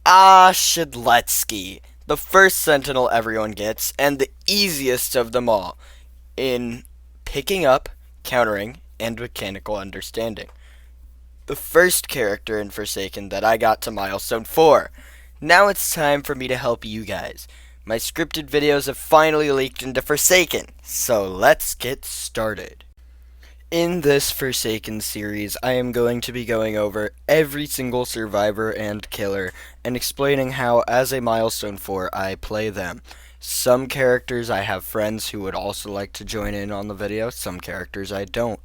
Shedletsky, the first sentinel everyone gets, and the easiest of them all in picking up, countering, and mechanical understanding. The first character in Forsaken that I got to Milestone 4. Now it's time for me to help you guys. My scripted videos have finally leaked into Forsaken, so let's get started. In this Forsaken series, I am going to be going over every single survivor and killer and explaining how, as a Milestone 4, I play them. Some characters I have friends who would also like to join in on the video, some characters I don't.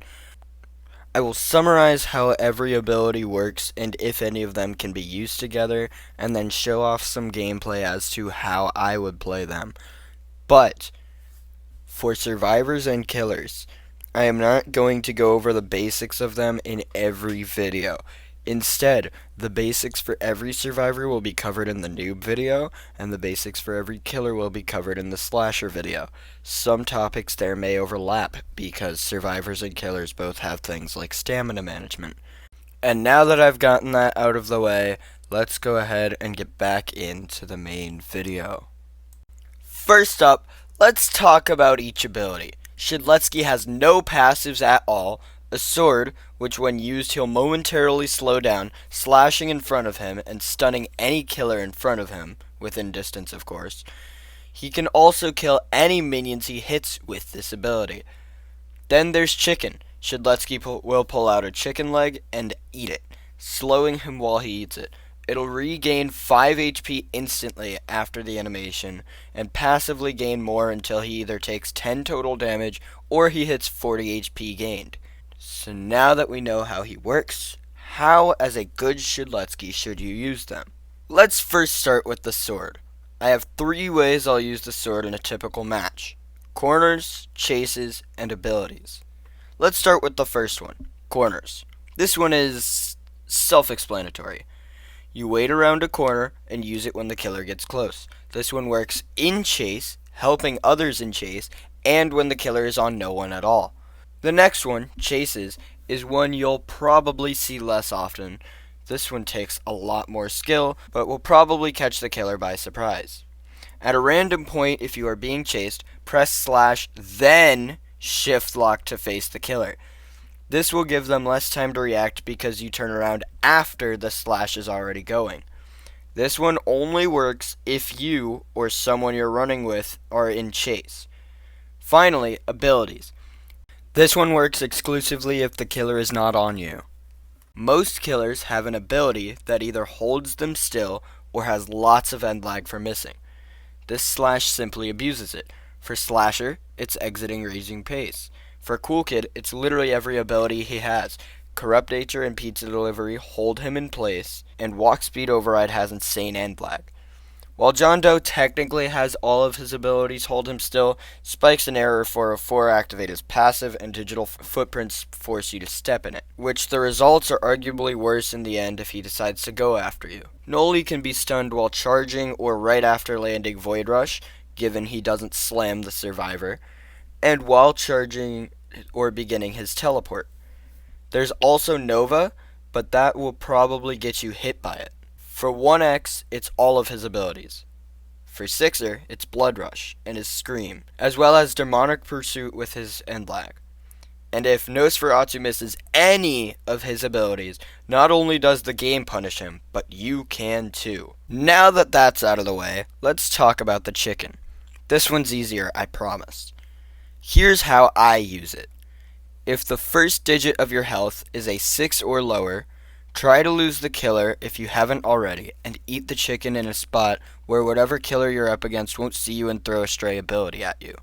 I will summarize how every ability works and if any of them can be used together, and then show off some gameplay as to how I would play them. But for survivors and killers, I am not going to go over the basics of them in every video. Instead, the basics for every survivor will be covered in the noob video, and the basics for every killer will be covered in the slasher video. Some topics there may overlap, because survivors and killers both have things like stamina management. And now that I've gotten that out of the way, let's go ahead and get back into the main video. First up, let's talk about each ability. Shedletsky has no passives at all, a sword, which when used he'll momentarily slow down, slashing in front of him and stunning any killer in front of him, within distance of course. He can also kill any minions he hits with this ability. Then there's Chicken. Shedletsky will pull out a chicken leg and eat it, slowing him while he eats it. It'll regain 5 HP instantly after the animation, and passively gain more until he either takes 10 total damage or he hits 40 HP gained. So now that we know how he works, how as a good Shedletsky should you use them? Let's first start with the sword. I have 3 ways I'll use the sword in a typical match: corners, chases, and abilities. Let's start with the first one, corners. This one is self-explanatory. You wait around a corner and use it when the killer gets close. This one works in chase, helping others in chase, and when the killer is on no one at all. The next one, chases, is one you'll probably see less often. This one takes a lot more skill, but will probably catch the killer by surprise. At a random point, if you are being chased, press slash, then shift lock to face the killer. This will give them less time to react because you turn around after the slash is already going. This one only works if you or someone you're running with are in chase. Finally, abilities. This one works exclusively if the killer is not on you. Most killers have an ability that either holds them still or has lots of end lag for missing. This slash simply abuses it. For Slasher, it's exiting raising pace. For Cool Kid, it's literally every ability he has. Corrupt Nature and Pizza Delivery hold him in place, and Walk Speed Override has insane end lag. While John Doe technically has all of his abilities hold him still, Spikes and Error 404 activate his passive, and Digital Footprints force you to step in it, which the results are arguably worse in the end if he decides to go after you. Noli can be stunned while charging or right after landing Void Rush, given he doesn't slam the survivor, and while charging or beginning his teleport. There's also Nova, but that will probably get you hit by it. For 1X, it's all of his abilities. For 6er, it's Blood Rush and his Scream, as well as Demonic Pursuit with his end lag. And if Nosferatu misses any of his abilities, not only does the game punish him, but you can too. Now that that's out of the way, let's talk about the chicken. This one's easier, I promise. Here's how I use it. If the first digit of your health is a 6 or lower, try to lose the killer if you haven't already, and eat the chicken in a spot where whatever killer you're up against won't see you and throw a stray ability at you.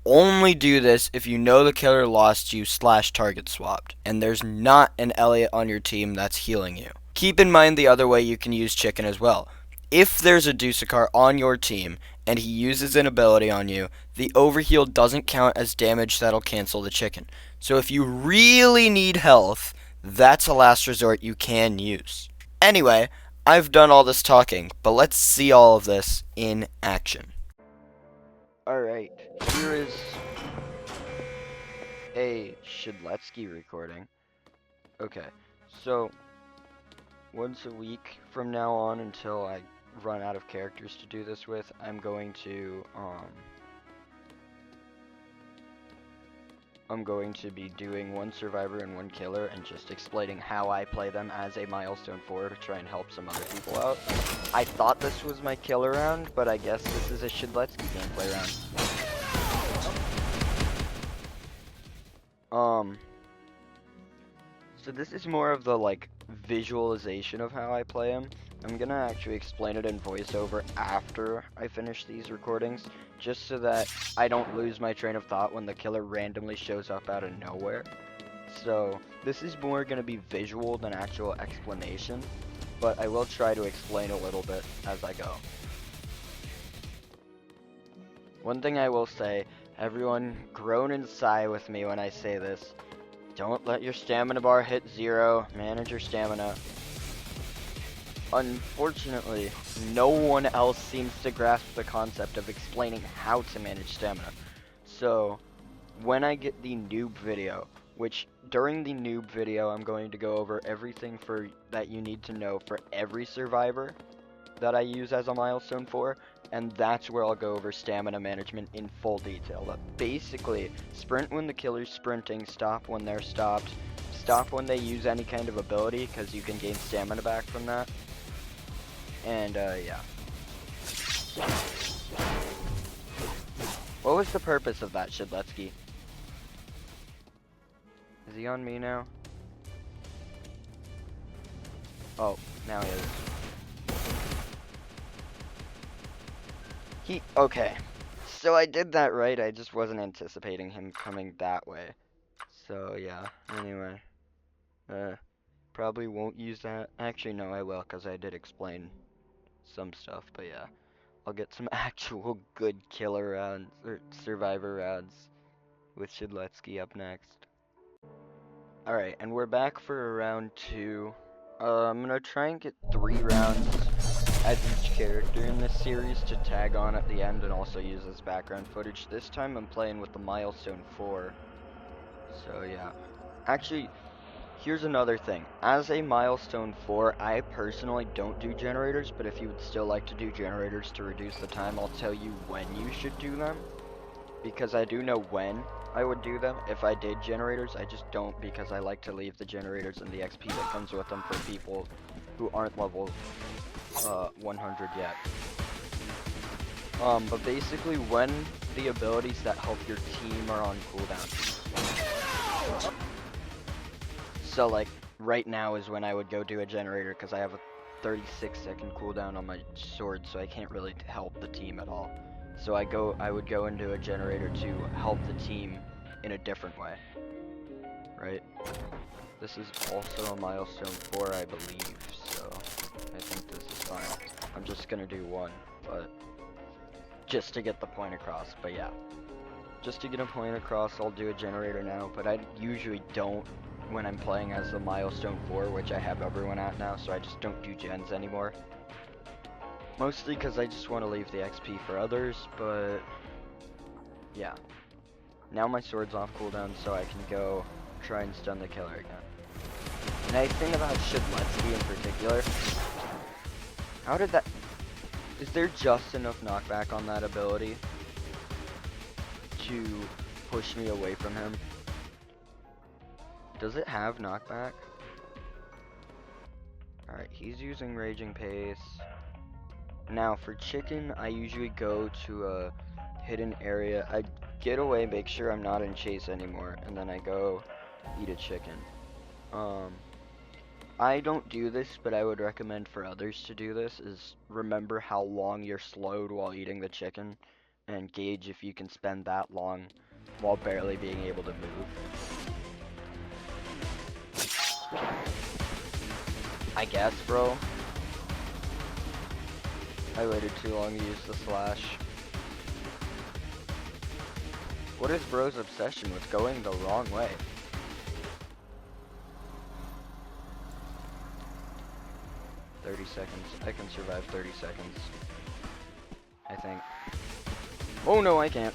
Only do this if you know the killer lost you / target swapped, and there's not an Elliot on your team that's healing you. Keep in mind the other way you can use chicken as well. If there's a Dusakar on your team, and he uses an ability on you, the overheal doesn't count as damage that'll cancel the chicken. So if you really need health, that's a last resort you can use. Anyway, I've done all this talking, but let's see all of this in action. Alright, here is a Shedletsky recording. Okay, so once a week from now on until I run out of characters to do this with, I'm going to be doing one survivor and one killer and just explaining how I play them as a Milestone 4 to try and help some other people out. I thought this was my killer round, but I guess this is a Shedletsky gameplay round. So this is more of the, like, visualization of how I play him. I'm gonna actually explain it in voiceover after I finish these recordings, just so that I don't lose my train of thought when the killer randomly shows up out of nowhere. So this is more gonna be visual than actual explanation, but I will try to explain a little bit as I go. One thing I will say, everyone groan and sigh with me when I say this. Don't let your stamina bar hit 0. Manage your stamina. Unfortunately, no one else seems to grasp the concept of explaining how to manage stamina. So, when I get the noob video, which during the noob video I'm going to go over everything that you need to know for every survivor that I use as a Milestone 4, and that's where I'll go over stamina management in full detail. But basically, sprint when the killer's sprinting, stop when they're stopped, stop when they use any kind of ability, because you can gain stamina back from that, and yeah. What was the purpose of that, Shedletsky? Is he on me now? Oh, now he is. Okay, so I did that right, I just wasn't anticipating him coming that way. So yeah, anyway. Probably won't use that. Actually, no, I will, because I did explain some stuff, but yeah. I'll get some actual good killer rounds, or survivor rounds, with Shedletsky up next. Alright, and we're back for round 2. I'm gonna try and get 3 rounds as each character in this series to tag on at the end and also use as background footage. This time I'm playing with the Milestone 4. So yeah. Actually, here's another thing. As a Milestone 4, I personally don't do generators, but if you would still like to do generators to reduce the time, I'll tell you when you should do them. Because I do know when I would do them if I did generators. I just don't, because I like to leave the generators and the XP that comes with them for people who aren't level 100 yet. But basically when the abilities that help your team are on cooldown. So like right now is when I would go do a generator, because I have a 36-second cooldown on my sword, so I can't really help the team at all. So I would go into a generator to help the team in a different way. Right? This is also a Milestone 4, I believe, so I think this is fine. I'm just gonna do one, but just to get the point across, but yeah. Just to get a point across, I'll do a generator now, but I usually don't when I'm playing as the Milestone 4, which I have everyone at now, so I just don't do gens anymore. Mostly because I just want to leave the XP for others, but yeah. Now my sword's off cooldown, so I can go try and stun the killer again. Nice thing about Shedletsky in particular, how did that... Is there just enough knockback on that ability to push me away from him? Does it have knockback? Alright, he's using Raging Pace. Now for chicken, I usually go to a hidden area. I get away, make sure I'm not in chase anymore, and then I go eat a chicken. I don't do this, but I would recommend for others to do this, is remember how long you're slowed while eating the chicken, and gauge if you can spend that long while barely being able to move. I guess, bro. I waited too long to use the slash. What is bro's obsession with going the wrong way? Seconds. I can survive 30 seconds. I think. Oh no, I can't.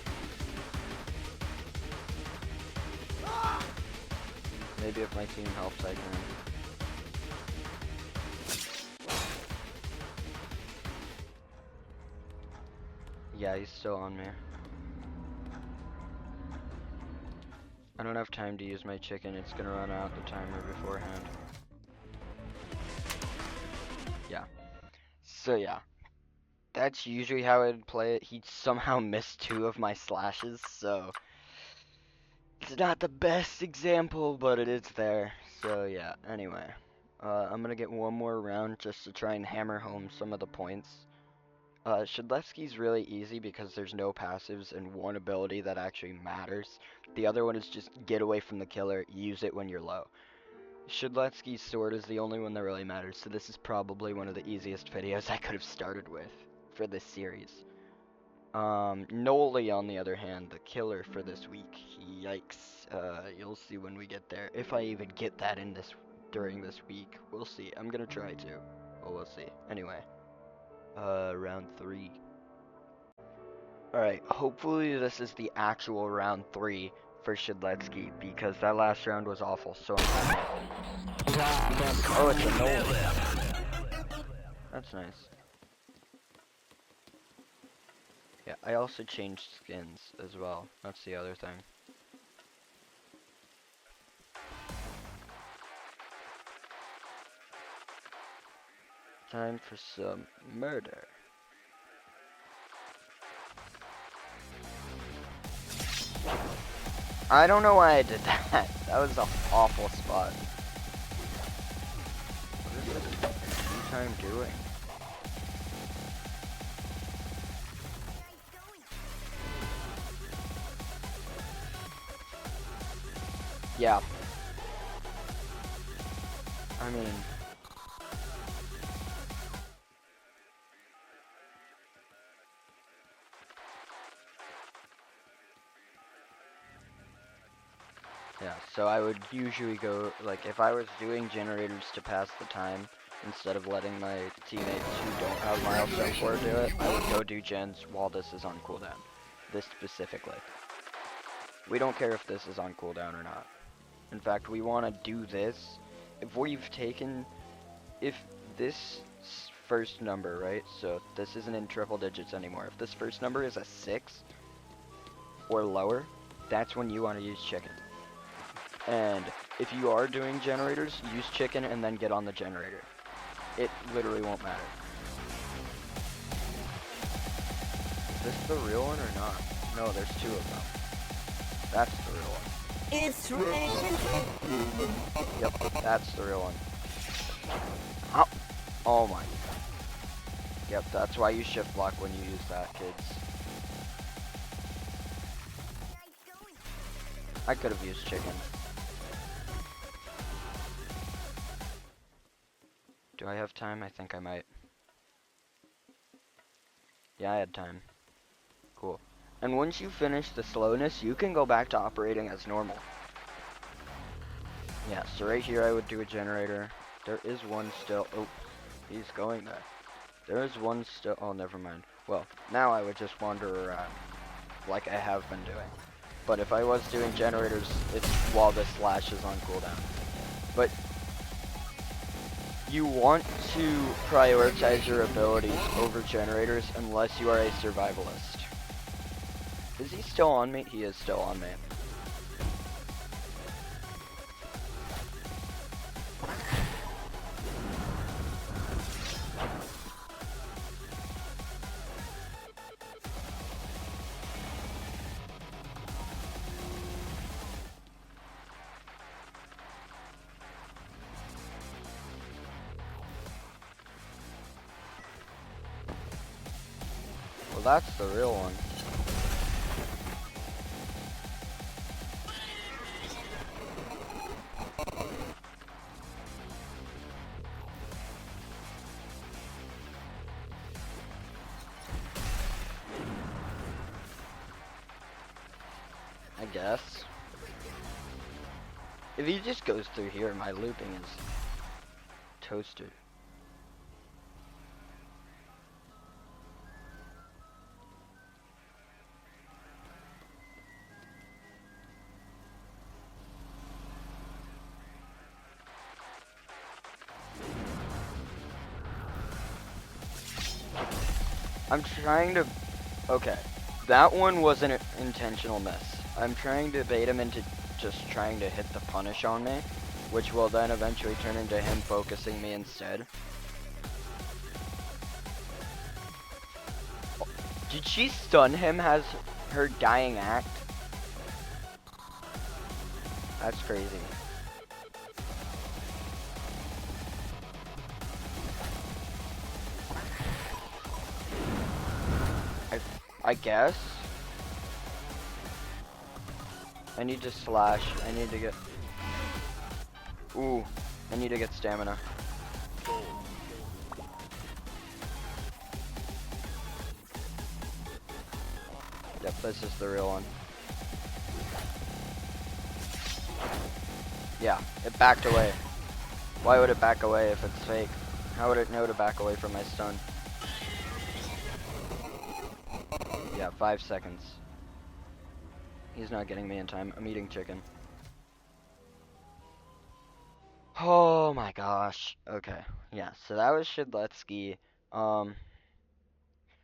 Maybe if my team helps, I can. Yeah, he's still on me. I don't have time to use my chicken. It's gonna run out the timer beforehand. Yeah. So yeah. That's usually how I'd play it. He somehow missed 2 of my slashes, so it's not the best example, but it is there. So yeah, anyway. I'm gonna get one more round just to try and hammer home some of the points. Shedletsky's really easy because there's no passives and one ability that actually matters. The other one is just get away from the killer, use it when you're low. Shedletsky's sword is the only one that really matters, so this is probably one of the easiest videos I could have started with for this series. Noli, on the other hand, the killer for this week. Yikes. You'll see when we get there. If I even get that in during this week. We'll see. I'm gonna try to. Well, we'll see. Anyway. Round 3. Alright, hopefully this is the actual round 3 for Shedletsky, because that last round was awful, so I'm happy. Oh, it's a Noli. That's nice. Yeah, I also changed skins as well. That's the other thing. Time for some murder. I don't know why I did that. That was an awful spot. What is this time doing? Yeah. I mean... Yeah, so I would usually go, like, if I was doing generators to pass the time, instead of letting my teammates who don't have Milestone 4 do it, I would go do gens while this is on cooldown. This specifically. We don't care if this is on cooldown or not. In fact, we want to do this. If this first number, right, so this isn't in triple digits anymore. If this first number is a 6 or lower, that's when you want to use chicken. And if you are doing generators, use chicken and then get on the generator. It literally won't matter. Is this the real one or not? No, there's 2 of them. That's the real one. It's raining. Yep, that's the real one. Ow. Oh my. Yep, that's why you shift block when you use that, kids. I could have used chicken. Do I have time? I think I might. Yeah, I had time. Cool. And once you finish the slowness, you can go back to operating as normal. Yeah, so right here I would do a generator. There is one still. Oh, he's going there. There is one still. Oh, never mind. Well, now I would just wander around like I have been doing. But if I was doing generators, it's while this slash is on cooldown. But you want to prioritize your abilities over generators unless you are a survivalist. Is he still on me? He is still on me. Well, that's the real one. I guess. If he just goes through here, my looping is toasted. I'm trying to Okay, that one was an intentional miss. I'm trying to bait him into just trying to hit the punish on me, which will then eventually turn into him focusing me instead. Did she stun him as her dying act? That's crazy. I guess. I need to slash. I need to get... Ooh. I need to get stamina. Yep, this is the real one. Yeah, it backed away. Why would it back away if it's fake? How would it know to back away from my stun? Yeah, 5 seconds. He's not getting me in time. I'm eating chicken. Oh my gosh. Okay. Yeah, so that was Shedletsky.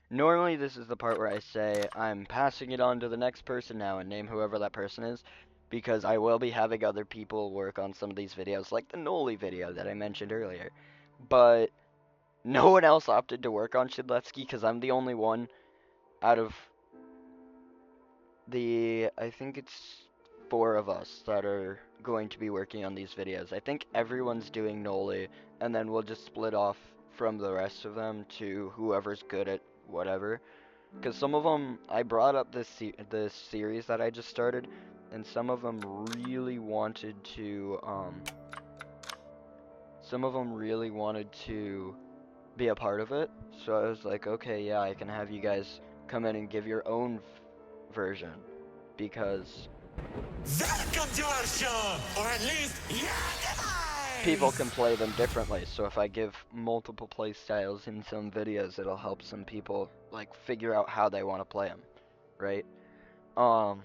Normally this is the part where I say I'm passing it on to the next person now and name whoever that person is, because I will be having other people work on some of these videos, like the Noli video that I mentioned earlier. But no one else opted to work on Shedletsky because I'm the only one out of I think it's 4 of us that are going to be working on these videos. I think everyone's doing Noli, and then we'll just split off from the rest of them to whoever's good at whatever. Because some of them, I brought up this series that I just started, and some of them really wanted to, be a part of it. So I was like, okay, yeah, I can have you guys come in and give your own version, because Welcome to our show, or at least your people demise! can play them differently. So if I give multiple play styles in some videos, it'll help some people like figure out how they want to play them, right? Um,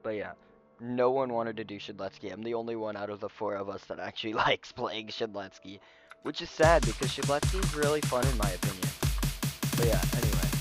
but yeah, no one wanted to do Shedletsky. I'm the only one out of the 4 of us that actually likes playing Shedletsky, which is sad because Shedletsky is really fun in my opinion. But yeah, anyway.